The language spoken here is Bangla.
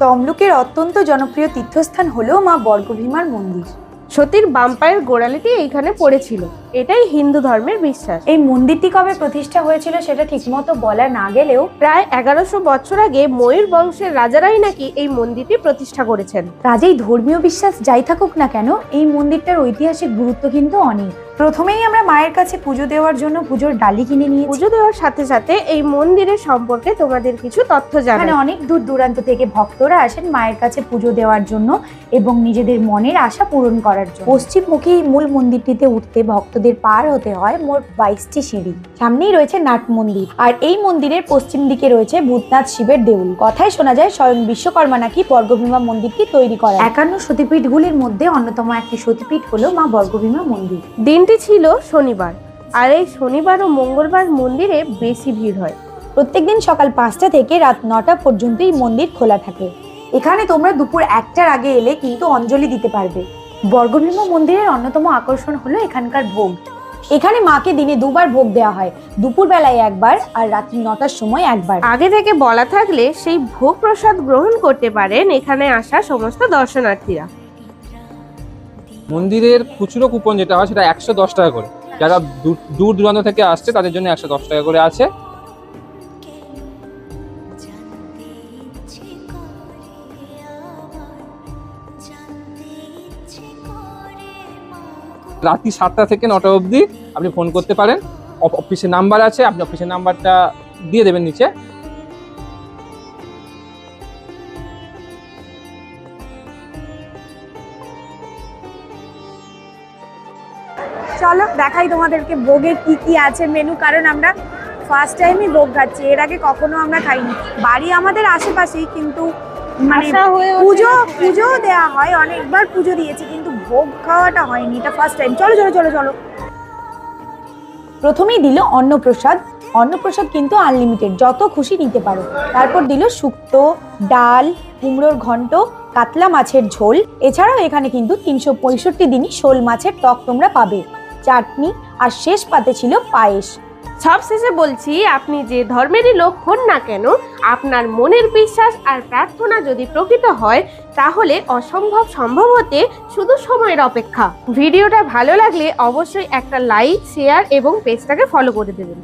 তমলুকের অত্যন্ত জনপ্রিয় তীর্থস্থান হলো মা বর্গভীমার মন্দির। সতীর বাম পায়ের গোড়ালিটি এইখানে পড়েছিল, এটাই হিন্দু ধর্মের বিশ্বাস। এই মন্দিরটি কবে প্রতিষ্ঠা হয়েছিল সেটা ঠিকমতো বলা না গেলেও প্রায় 1100 বছর আগে ময়ূর বংশের রাজারাই নাকি এই মন্দিরটি প্রতিষ্ঠা করেছেন। কাজেই ধর্মীয় বিশ্বাস যাই থাকুক না কেন, এই মন্দিরটার ঐতিহাসিক গুরুত্ব কিন্তু অনেক। প্রথমেই আমরা মায়ের কাছে পুজো দেওয়ার জন্য পুজোর ডালি কিনে নিয়েছি। পুজো দেওয়ার সাথে সাথে এই মন্দিরের সম্পর্কে তোমাদের কিছু তথ্য এখানে জানাই। অনেক দূর দূরান্ত থেকে ভক্তরা আসেন মায়ের কাছে পুজো দেওয়ার জন্য এবং নিজেদের মনের আশা পূরণ করার জন্য। পশ্চিমমুখী মূল মন্দিরটিতে উঠতে ভক্তদের পার হতে হয় মোট 22টি সিঁড়ি। সামনেই রয়েছে নাট মন্দির, আর এই মন্দিরের পশ্চিম দিকে রয়েছে ভূতনাথ শিবের দেউল। কথায় শোনা যায় স্বয়ং বিশ্বকর্মা নাকি বর্গভীমা মন্দিরটি তৈরি করেন। 51 সতীপীঠগুলির মধ্যে অন্যতম একটি সতীপীঠ হলো মা বর্গভীমা মন্দির। দিনটি ছিল শনিবার, আর এই শনিবার ও মঙ্গলবার মন্দিরে বেশি ভিড় হয়। প্রত্যেকদিন সকাল 5টা থেকে রাত 9টা পর্যন্ত এই মন্দির খোলা থাকে। এখানে তোমরা দুপুর 1টার আগে এলে কিন্তু অঞ্জলি দিতে পারবে। বর্গভীমা মন্দিরের অন্যতম আকর্ষণ হলো এখানকার ভোগ। এখানে মাকে দিনে 2বার ভোগ দেওয়া হয়, দুপুর বেলায় একবার আর রাত্রি 9টার সময় একবার। আগে থেকে বলা থাকলে সেই ভোগ প্রসাদ গ্রহণ করতে পারেন এখানে আসা সমস্ত দর্শনার্থীরা। মন্দিরের খুচরো কুপন যেটা হয় সেটা 110 টাকা করে। যারা দূর দূরান্ত থেকে আসছে তাদের জন্য 110 টাকা করে আছে। রাত্রি 7টা থেকে 9টা অবধি আপনি ফোন করতে পারেন। অফিসের নাম্বার আছে, আপনি অফিসের নাম্বারটা দিয়ে দেবেন নিচে। চলো দেখাই তোমাদেরকে ভোগে কি কি আছে মেনু, কারণ আমরা ফার্স্ট টাইমই ভোগ খাচ্ছি, এর আগে কখনো আমরা খাইনি। বাড়ি আমাদের আশেপাশেই, কিন্তু মানে পুজো দেওয়া হয়, অনেকবার পুজো দিয়েছি কিন্তু ভোগ খাওয়াটা হয়নি, এটা ফার্স্ট টাইম। চলো চলো চলো চলো। প্রথমেই দিল অন্নপ্রসাদ। অন্নপ্রসাদ কিন্তু আনলিমিটেড, যত খুশি নিতে পারো। তারপর দিল শুক্তো, ডাল, কুমড়োর ঘন্ট, কাতলা মাছের ঝোল। এছাড়াও এখানে কিন্তু 365 দিনই শোল মাছের টক তোমরা পাবে, চাটনি, আর শেষ পাতে ছিল পায়েস। সবশেষে বলছি, আপনি যে ধর্মেরই লোক হন না কেন, আপনার মনের বিশ্বাস আর প্রার্থনা যদি প্রকৃত হয় তাহলে অসম্ভব সম্ভব হতে শুধু সময়ের অপেক্ষা। ভিডিওটা ভালো লাগলে অবশ্যই একটা লাইক, শেয়ার এবং পেজটাকে ফলো করে দেবেন।